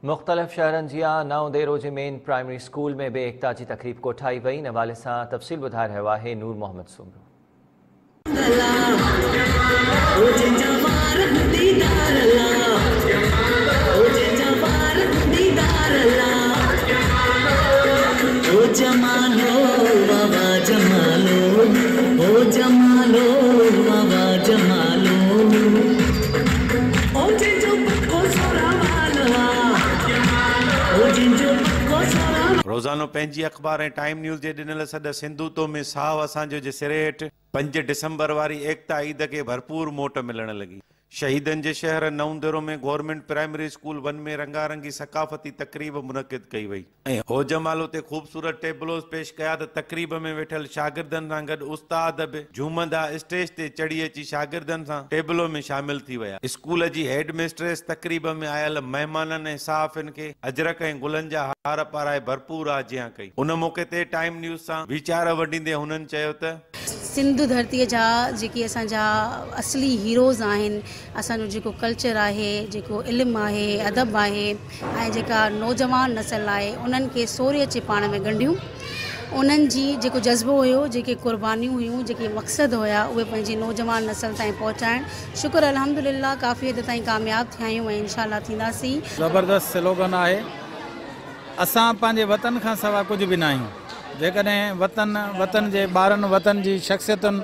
मुख्तलिफ शहरन जिया नौ दे रोजे मेन प्राइमरी स्कूल में बे एकता की तकरीब कोठाई वई। इन हवाले से तफसील बुधा रहा है नूर मोहम्मद सुमरो। रोज़ानो पंहिंजी अख़बार ऐं टाइम न्यूज़ जे ॾिनल सॾ सिंधु तो में साहु असांजो जे सिरे हेठि 5 डिसंबर वारी एकता ईद खे भरपूर मोट मिलण लॻी। शहीदनि जे शहर नवंदरो में गवर्नमेंट प्राइमरी स्कूल 1 में रंगारंगी सकाफ़ती तकरीब मुनक़िद कई वई ऐं होजमालो ते ख़ूबसूरत टेबलोस पेश कया त तकरीब में वेठल शागिर्दनि सां गॾु उस्ताद बि झूमंदा स्टेज ते चढ़ी अची शागिर्दनि सां टेबलो में शामिल थी विया। स्कूल जी हेड मिस्ट्रेस तकरीब में आयल महिमाननि ऐं साफ़िन खे अजरक ऐं गुलनि जा हार पाराए भरपूर आजियां कई। उन मौके ते टाइम न्यूज़ सां वीचार वंडींदे हुननि चयो त सिंधु धरती जा जेके असांजा असली हीरोज़ आहिनि, असांजो जेको कल्चर आहे, जेको इल्मु आहे, अदब आहे ऐं जेका नौजवान नस्ल आहे उन्हनि खे सोरे अचे पाण में ॻंढियूं। उन्हनि जी जेको जज़्बो हुयो, जेके कुर्बानियूं हुयूं, जेके मक़सद हुया, उहे पंहिंजी नौजवान नस्ल ताईं पहुचाइण। शुक्र अल्हम्दुलिल्लाह काफ़ी हद ताईं कामयाब थिया आहियूं ऐं इंशाअल्लाह थींदासीं। ज़बरदस्त स्लोगन आहे, असां पंहिंजे वतन खां सवाइ कुझु बि न आहियूं। जेकॾहिं वतन जे ॿारनि, वतन जी शख़्सियतुनि,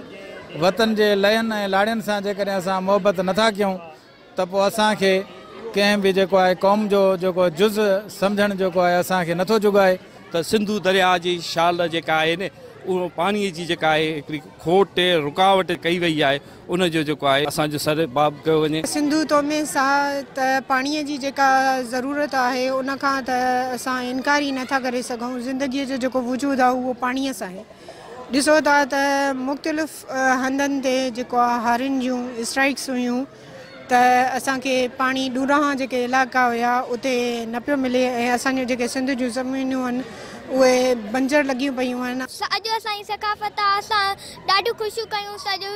वतन जे लयनि ऐं लाड़ियुनि सां जेकॾहिं असां मोहबत नथा कयूं त पोइ असांखे कंहिं बि जेको आहे क़ौम जो जेको जुज़ सम्झणु जेको आहे असांखे नथो जुगाए। त सिंधु दरिया जी शाल जेका आहे न, उहो पाणीअ जी जेका आहे हिकिड़ी खोट रुकावट कई वई आहे, उनजो जेको आहे असांजो सर बाब कयो वञे। सिंधु तो में साह त पाणीअ जी जेका ज़रूरत आहे उन खां त असां इनकार ई नथा करे सघूं। ज़िंदगीअ जो जेको वजूद आहे उहो पाणीअ सां आहे। ॾिसो था त मुख़्तलिफ़ हंधनि ते जेको आहे हारियुनि जूं स्ट्राइक्स हुयूं त असांखे पाणी ॾूरां जेके इलाइक़ा हुया उते न पियो मिले ऐं असांजो जेके सिंध जूं ज़मीनूं आहिनि उहे बंजर लॻियूं पयूं आहिनि। अॼु असांजी सकाफ़त आहे, असां ॾाढियूं ख़ुशियूं कयूं। सॼो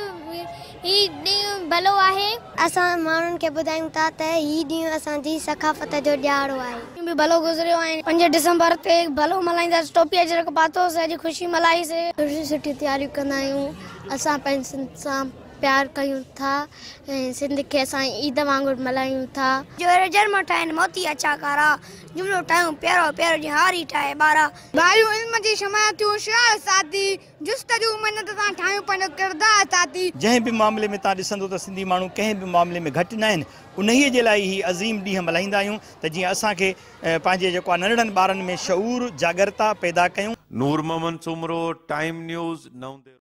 ही ॾींहुं भलो आहे। असां माण्हुनि खे ॿुधायूं था त ही ॾींहुं असांजी सकाफ़त जो ॾियारो आहे। बि भलो गुज़रियो आहे। 5 डिसंबर ते भलो मल्हाईंदासीं। टोपी अजरक पातोसीं, अॼु ख़ुशी मल्हाईसीं। सुठी सुठी तयारियूं कंदा आहियूं। असां पंहिंजे सिंध सां प्यार कयूं था ऐं सिंध खे असां ईद वांगुरु मल्हायूं था। जो जन्म ठाहिनि मोती अचा कारा, जुमिलो ठाहियूं प्यारो प्यारो जी हारी ठाहे ॿारा। भाइयूं इल्म जी शमायतूं शाह साथी जुस्तजू महिनत सां ठाहियूं पंहिंजो किरदार साथी। जंहिं बि मामले में तव्हां ॾिसंदो त सिंधी माण्हू कंहिं बि मामले में घटि न आहिनि। उन्हीअ जे लाइ ही अज़ीम ॾींहुं मल्हाईंदा आहियूं त जीअं असांखे पंहिंजे जेको आहे नंढड़नि ॿारनि में शऊर जागरता पैदा कयूं। नूर मोहम्मद सुमरो, टाइम न्यूज़, नवंदरो।